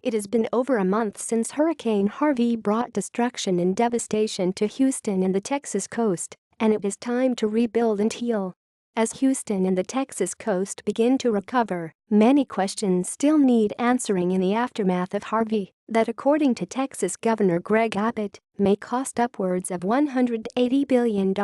It has been over a month since Hurricane Harvey brought destruction and devastation to Houston and the Texas coast, and it is time to rebuild and heal. As Houston and the Texas coast begin to recover, many questions still need answering in the aftermath of Harvey that, according to Texas Governor Greg Abbott, may cost upwards of $180 billion.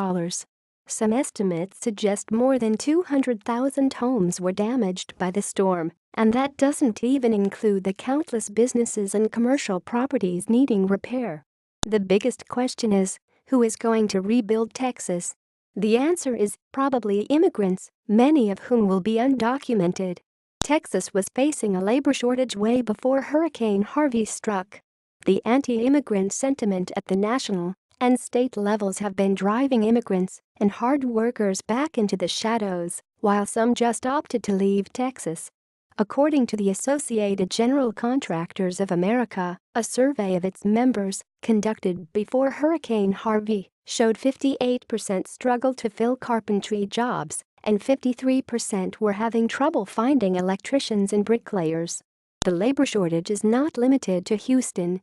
Some estimates suggest more than 200,000 homes were damaged by the storm, and that doesn't even include the countless businesses and commercial properties needing repair. The biggest question is, who is going to rebuild Texas? The answer is probably immigrants, many of whom will be undocumented. Texas was facing a labor shortage way before Hurricane Harvey struck. The anti-immigrant sentiment at the national and state levels have been driving immigrants and hard workers back into the shadows, while some just opted to leave Texas. According to the Associated General Contractors of America, a survey of its members, conducted before Hurricane Harvey, showed 58% struggled to fill carpentry jobs and 53% were having trouble finding electricians and bricklayers. The labor shortage is not limited to Houston.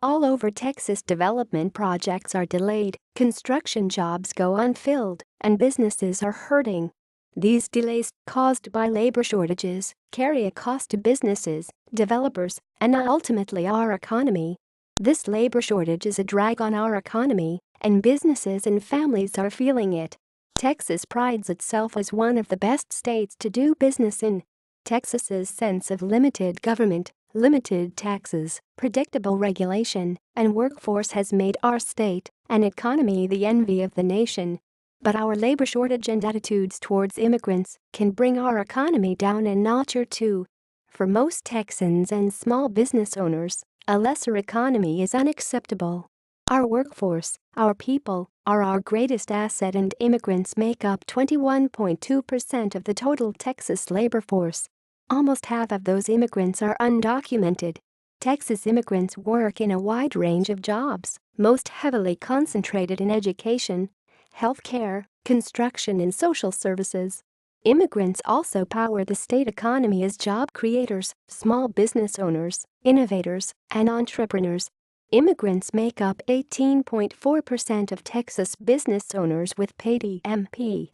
All over Texas, development projects are delayed, construction jobs go unfilled, and businesses are hurting. These delays, caused by labor shortages, carry a cost to businesses, developers, and ultimately our economy. This labor shortage is a drag on our economy, and businesses and families are feeling it. Texas prides itself as one of the best states to do business in. Texas's sense of limited government, limited taxes, predictable regulation, and workforce has made our state and economy the envy of the nation. But our labor shortage and attitudes towards immigrants can bring our economy down a notch or two. For most Texans and small business owners, a lesser economy is unacceptable. Our workforce, our people, are our greatest asset, and immigrants make up 21.2% of the total Texas labor force. Almost half of those immigrants are undocumented. Texas immigrants work in a wide range of jobs, most heavily concentrated in education, healthcare, construction, and social services. Immigrants also power the state economy as job creators, small business owners, innovators, and entrepreneurs. Immigrants make up 18.4% of Texas business owners with paid employees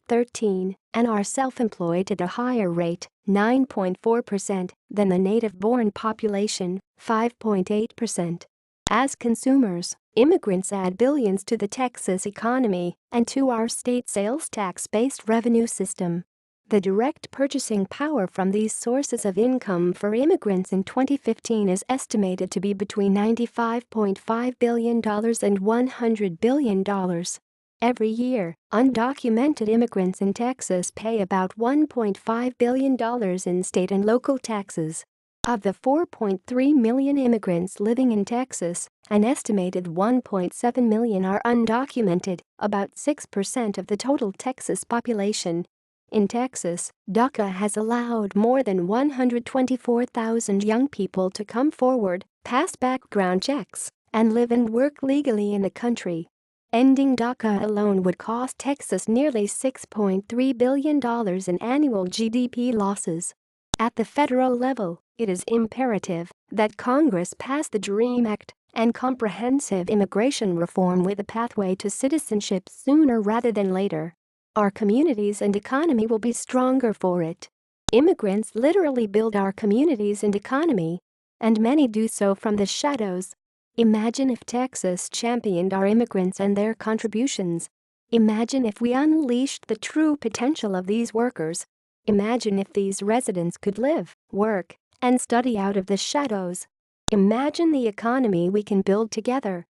13 and are self-employed at a higher rate, 9.4%, than the native-born population, 5.8%. As consumers, immigrants add billions to the Texas economy and to our state sales tax-based revenue system. The direct purchasing power from these sources of income for immigrants in 2015 is estimated to be between $95.5 billion and $100 billion. Every year, undocumented immigrants in Texas pay about $1.5 billion in state and local taxes. Of the 4.3 million immigrants living in Texas, an estimated 1.7 million are undocumented, about 6% of the total Texas population. In Texas, DACA has allowed more than 124,000 young people to come forward, pass background checks, and live and work legally in the country. Ending DACA alone would cost Texas nearly $6.3 billion in annual GDP losses. At the federal level, it is imperative that Congress pass the DREAM Act and comprehensive immigration reform with a pathway to citizenship sooner rather than later. Our communities and economy will be stronger for it. Immigrants literally build our communities and economy, and many do so from the shadows. Imagine if Texas championed our immigrants and their contributions. Imagine if we unleashed the true potential of these workers. Imagine if these residents could live, work, and study out of the shadows. Imagine the economy we can build together.